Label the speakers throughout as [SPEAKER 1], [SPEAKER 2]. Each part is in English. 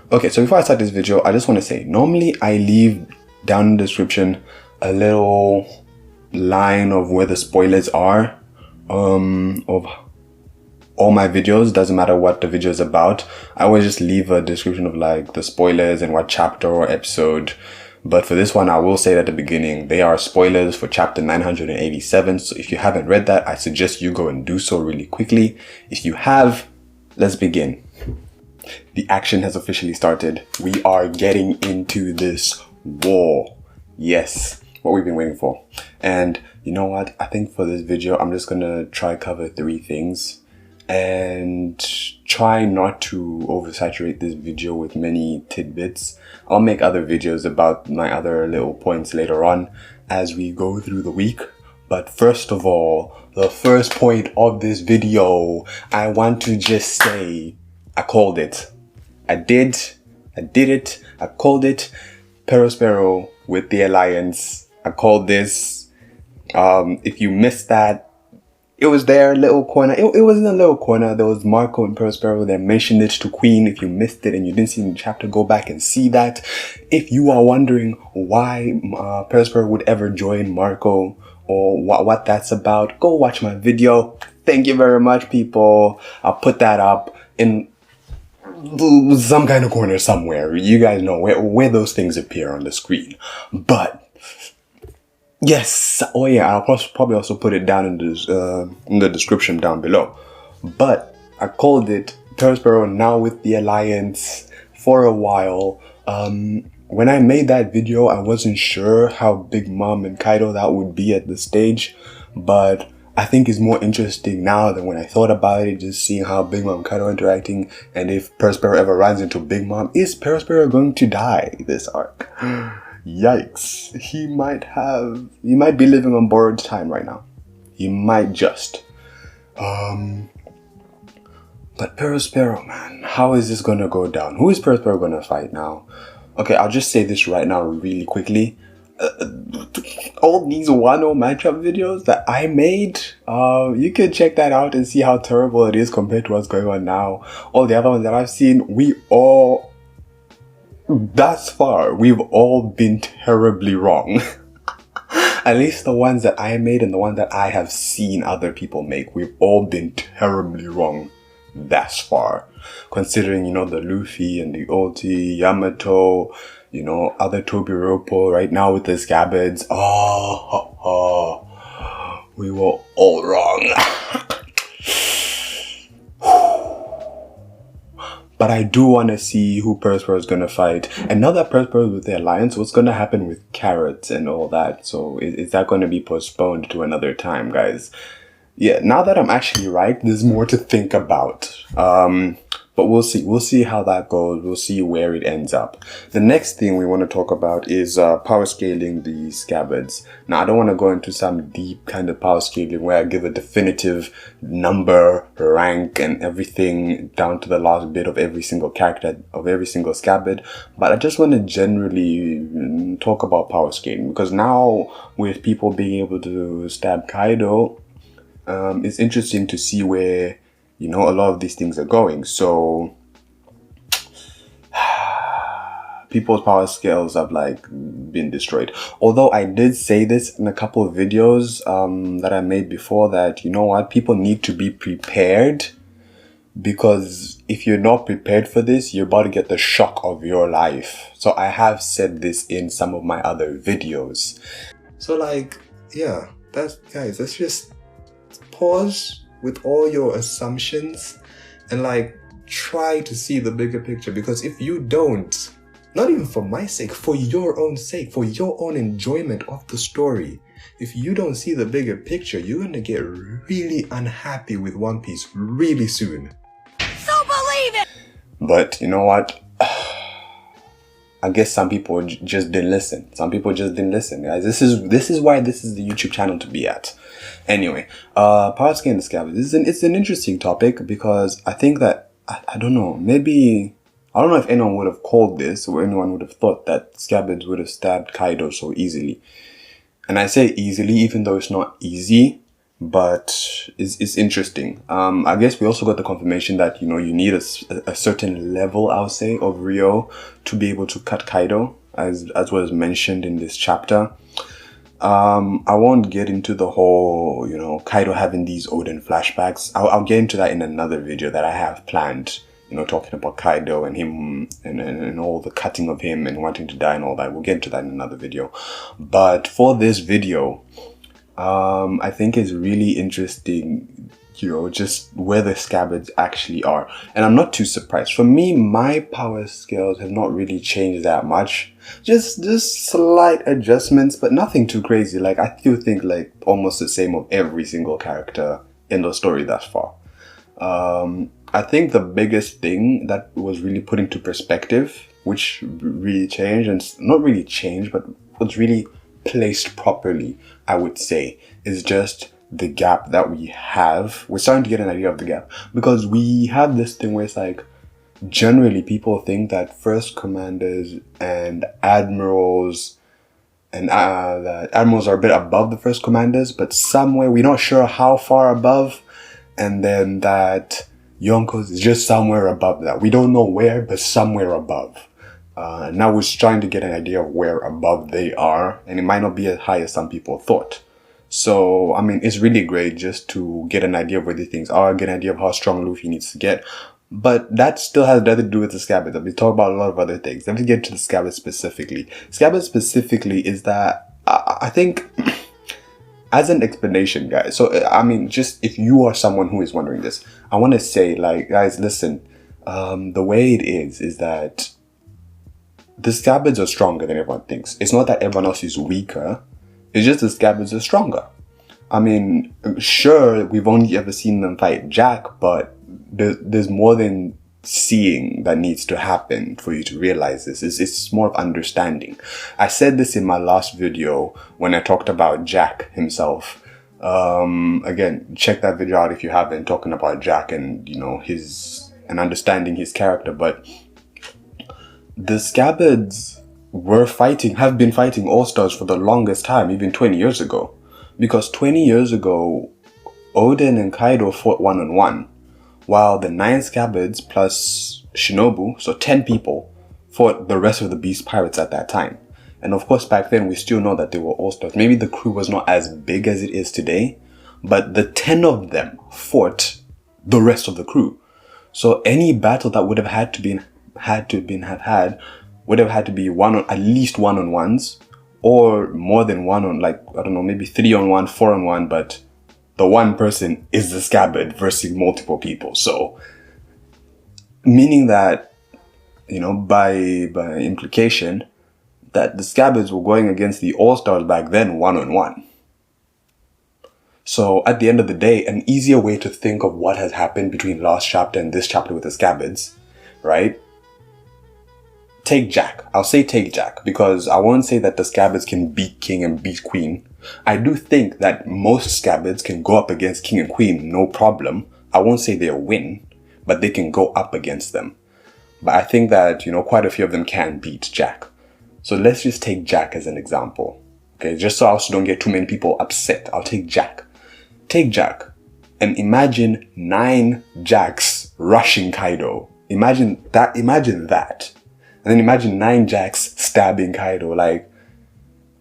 [SPEAKER 1] Okay, so before I start this video, I just want to say, normally I leave down in the description a little line of where the spoilers are of all my videos. Doesn't matter what the video is about. I always just leave a description of like the spoilers and what chapter or episode. But for this one, I will say at the beginning, they are spoilers for chapter 987. So if you haven't read that, I suggest you go and do so really quickly. If you have, let's begin. The action has officially started. We are getting into this war. Yes, what we've been waiting for. And you know what? I think for this video, I'm just gonna try cover 3 things and try not to oversaturate this video with many tidbits. I'll make other videos about my other little points later on as we go through the week. But first of all, the first point of this video, I want to just say, I called it. I did it. I called it. Perospero with the Alliance. I called this. If you missed that, it was there, little corner. It wasn't a little corner. There was Marco and Perospero that mentioned it to Queen. If you missed it and you didn't see the chapter, go back and see that. If you are wondering why Perospero would ever join Marco or what that's about, go watch my video. Thank you very much, people. I'll put that up in some kind of corner somewhere. You guys know where those things appear on the screen. But yes, oh yeah, I'll probably also put it down in the description down below. But I called it Perospero now with the Alliance for a while. When I made that video, I wasn't sure how Big Mom and Kaido that would be at the stage, but I think it's more interesting now than when I thought about it, just seeing how Big Mom and Kaido interacting, and if Perospero ever runs into Big Mom, is Perospero going to die this arc? Yikes. He might be living on borrowed time right now. He might just. But Perospero, man, how is this gonna go down? Who is Perospero gonna fight now? Okay, I'll just say this right now really quickly. All these Wano Matchup videos that I made, you can check that out and see how terrible it is compared to what's going on now. All the other ones that I've seen, thus far, we've all been terribly wrong. At least the ones that I made and the ones that I have seen other people make, we've all been terribly wrong thus far. Considering, you know, the Luffy and the Ulti, Yamato, you know, other Tobiropo right now with the Scabbards. We were all wrong. But I do want to see who Perospero is going to fight. And now that Perospero is with the Alliance, what's going to happen with Carrots and all that? So is that going to be postponed to another time, guys? Yeah, now that I'm actually right, there's more to think about. But we'll see. We'll see how that goes. We'll see where it ends up. The next thing we want to talk about is power scaling the Scabbards. Now, I don't want to go into some deep kind of power scaling where I give a definitive number, rank, and everything down to the last bit of every single character, of every single Scabbard. But I just want to generally talk about power scaling, because now with people being able to stab Kaido, it's interesting to see where, you know, a lot of these things are going. So people's power scales have like been destroyed. Although I did say this in a couple of videos that I made before, that, you know what, people need to be prepared, because if you're not prepared for this, you're about to get the shock of your life. So I have said this in some of my other videos. So like, yeah, guys, let's just pause with all your assumptions and like try to see the bigger picture. Because if you don't, not even for my sake, for your own sake, for your own enjoyment of the story, if you don't see the bigger picture, you're gonna get really unhappy with One Piece really soon.
[SPEAKER 2] So believe it!
[SPEAKER 1] But you know what? I guess some people just didn't listen. Some people just didn't listen, guys. This is why this is the YouTube channel to be at. Anyway, power scaling the Scabbards. It's an interesting topic, because I think that, I don't know, maybe, I don't know if anyone would have called this, or anyone would have thought that Scabbards would have stabbed Kaido so easily. And I say easily, even though it's not easy. but it's interesting. I guess we also got the confirmation that, you need a certain level, I'll say, of Ryo to be able to cut Kaido, as was mentioned in this chapter. I won't get into the whole, Kaido having these Oden flashbacks. I'll get into that in another video that I have planned, talking about Kaido and him and all the cutting of him and wanting to die and all that. We'll get into that in another video. But for this video, I think it's really interesting, just where the Scabbards actually are. And I'm not too surprised. For me, my power scales have not really changed that much. Just slight adjustments, but nothing too crazy. Like, I still think like almost the same of every single character in the story thus far. I think the biggest thing that was really put into perspective, which really changed, and not really changed, but was really placed properly, I would say, is just the gap that we have. We're starting to get an idea of the gap, because we have this thing where it's like, generally people think that first commanders and admirals that admirals are a bit above the first commanders, but somewhere, we're not sure how far above, and then that Yonko is just somewhere above that. We don't know where, but somewhere above. Now we're trying to get an idea of where above they are, and it might not be as high as some people thought. So, I mean, it's really great just to get an idea of where these things are, get an idea of how strong Luffy needs to get. But that still has nothing to do with the Scabbards. I've been talking about a lot of other things. Let me get to the Scabbards specifically. Scabbards specifically is that, I think, as an explanation, guys. So, I mean, just if you are someone who is wondering this, I want to say, like, guys, listen. The way it is that the Scabbards are stronger than everyone thinks. It's not that everyone else is weaker. It's just the Scabbards are stronger. I mean, sure, we've only ever seen them fight Jack, but there's more than seeing that needs to happen for you to realize this. It's more of understanding. I said this in my last video when I talked about Jack himself. Again, check that video out if you haven't, talking about Jack and, and understanding his character. But the Scabbards have been fighting All-Stars for the longest time, even 20 years ago. Because 20 years ago, Oden and Kaido fought one-on-one, while the 9 Scabbards plus Shinobu, so 10 people, fought the rest of the Beast Pirates at that time. And of course, back then, we still know that they were All-Stars. Maybe the crew was not as big as it is today, but the 10 of them fought the rest of the crew. So any battle that would have had to be would have had to be at least one-on-ones, or more than one on, like, I don't know, maybe 3-on-1, 4-on-1, but the one person is the Scabbard versus multiple people. So, meaning that, by implication, that the Scabbards were going against the All-Stars back then one-on-one. So, at the end of the day, an easier way to think of what has happened between last chapter and this chapter with the Scabbards, right? Take Jack. I'll say take Jack, because I won't say that the Scabbards can beat King and beat Queen. I do think that most Scabbards can go up against King and Queen, no problem. I won't say they'll win, but they can go up against them. But I think that, quite a few of them can beat Jack. So let's just take Jack as an example. Okay, just so I also don't get too many people upset. I'll take Jack. Take Jack and imagine 9 Jacks rushing Kaido. Imagine that. And then imagine 9 Jacks stabbing Kaido. Like,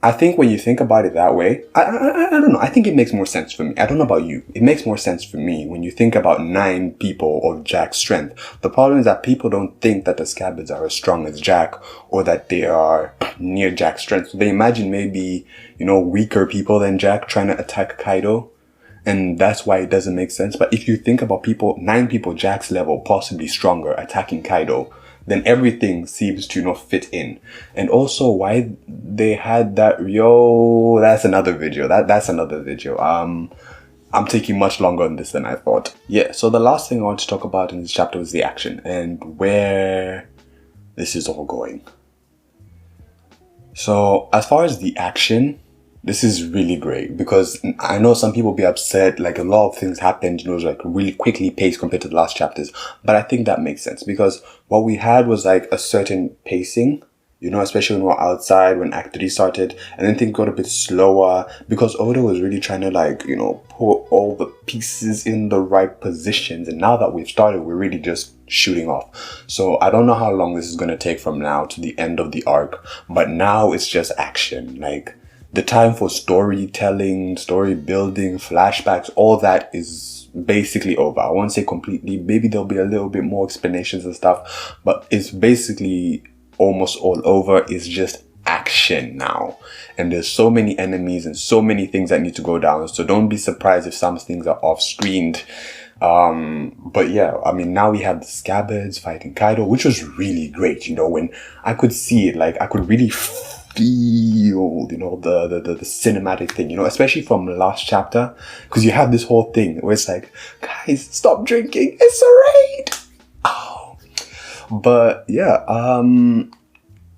[SPEAKER 1] I think when you think about it that way, I don't know. I think it makes more sense for me. I don't know about you. It makes more sense for me when you think about 9 people of Jack's strength. The problem is that people don't think that the Scabbards are as strong as Jack, or that they are near Jack's strength. So they imagine maybe, weaker people than Jack trying to attack Kaido. And that's why it doesn't make sense. But if you think about 9 people Jack's level, possibly stronger, attacking Kaido, then everything seems to fit in. And also why they had that, that's another video. That's another video. I'm taking much longer on this than I thought. Yeah, so the last thing I want to talk about in this chapter was the action and where this is all going. So as far as the action, this is really great, because I know some people will be upset, like a lot of things happened, like really quickly paced compared to the last chapters. But I think that makes sense, because what we had was like a certain pacing, you know, especially when we're outside, when Act 3 started, and then things got a bit slower because Oda was really trying to, like, you know, put all the pieces in the right positions. And now that we've started, we're really just shooting off. So I don't know how long this is going to take from now to the end of the arc, but now it's just action. Like, the time for storytelling, story building, flashbacks, all that is basically over. I won't say completely. Maybe there'll be a little bit more explanations and stuff, but it's basically almost all over. It's just action now, and there's so many enemies and so many things that need to go down, so don't be surprised if some things are off screened. But yeah, I mean, now we have the Scabbards fighting Kaido, which was really great. You know, when I could see it, like, I could really feel, you know, the cinematic thing, you know, especially from last chapter, because you have this whole thing where it's like, guys, stop drinking, it's a raid. Oh, but yeah,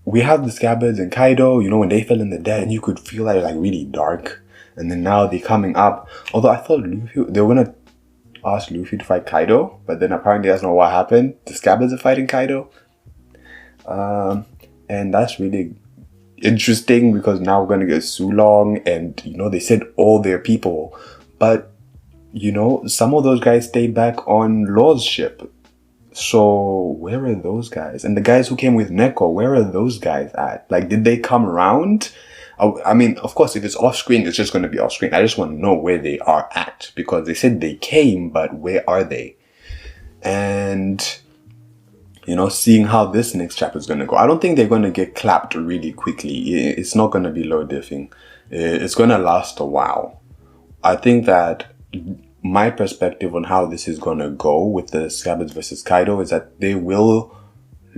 [SPEAKER 1] we have the Scabbards and Kaido, you know, when they fell in the dead, and you could feel like really dark. And then now they're coming up. Although I thought they were gonna ask Luffy to fight Kaido, but then apparently that's not what happened. The Scabbards are fighting Kaido. And that's really interesting because now we're gonna get Sulong, and, you know, they said all their people. But, you know, some of those guys stayed back on Law's ship. So where are those guys? And the guys who came with Neko, where are those guys at? Like, did they come around? I mean, of course, if it's off screen, it's just going to be off screen. I just want to know where they are at, because they said they came, but where are they? And, you know, seeing how this next chapter is going to go. I don't think they're going to get clapped really quickly. It's not going to be low diffing. It's going to last a while. I think that my perspective on how this is going to go with the Scabbards versus Kaido is that they will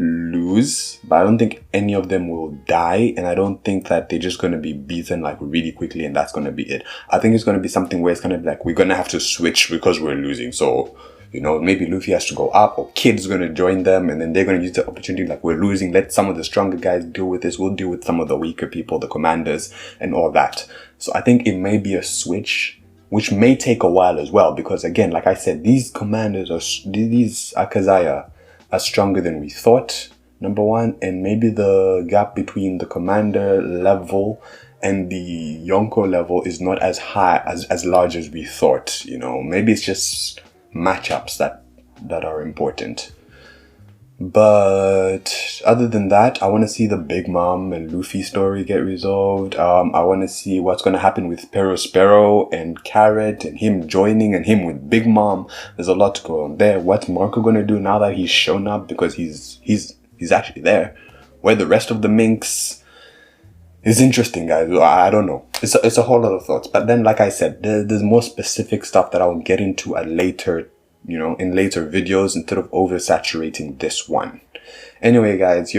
[SPEAKER 1] lose, but I don't think any of them will die, and I don't think that they're just going to be beaten like really quickly and that's going to be it. I think it's going to be something where it's going to be like, we're going to have to switch because we're losing. So, you know, maybe Luffy has to go up, or Kid's going to join them, and then they're going to use the opportunity, like, we're losing, let some of the stronger guys deal with this, we'll deal with some of the weaker people, the commanders and all that. So I think it may be a switch, which may take a while as well, because again, like I said, these commanders these Akazaya are stronger than we thought, number one, and maybe the gap between the commander level and the Yonko level is not as high, as large as we thought, you know. Maybe it's just matchups that are important. But other than that, I want to see the Big Mom and Luffy story get resolved. I want to see what's going to happen with Perospero and Carrot and him joining, and him with Big Mom. There's a lot to go on there. What's Marco going to do now that he's shown up, because he's actually there? Where the rest of the Minks is interesting, guys. I don't know. It's a whole lot of thoughts. But then, like I said, there's more specific stuff that I'll get into at later, you know, in later videos, instead of oversaturating this one. Anyway, guys,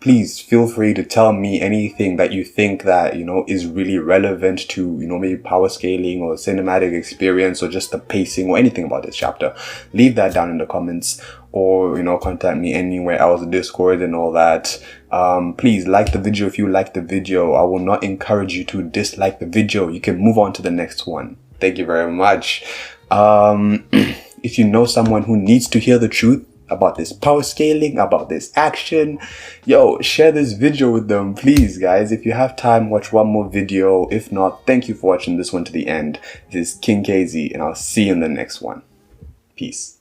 [SPEAKER 1] please feel free to tell me anything that you think that, you know, is really relevant to, you know, maybe power scaling or cinematic experience or just the pacing or anything about this chapter. Leave that down in the comments, or, you know, contact me anywhere else, Discord and all that. Please like the video if you like the video. I will not encourage you to dislike the video. You can move on to the next one. Thank you very much. If you know someone who needs to hear the truth about this power scaling, about this action, share this video with them, please, guys. If you have time, watch one more video. If not, thank you for watching this one to the end. This is King KZ, and I'll see you in the next one. Peace.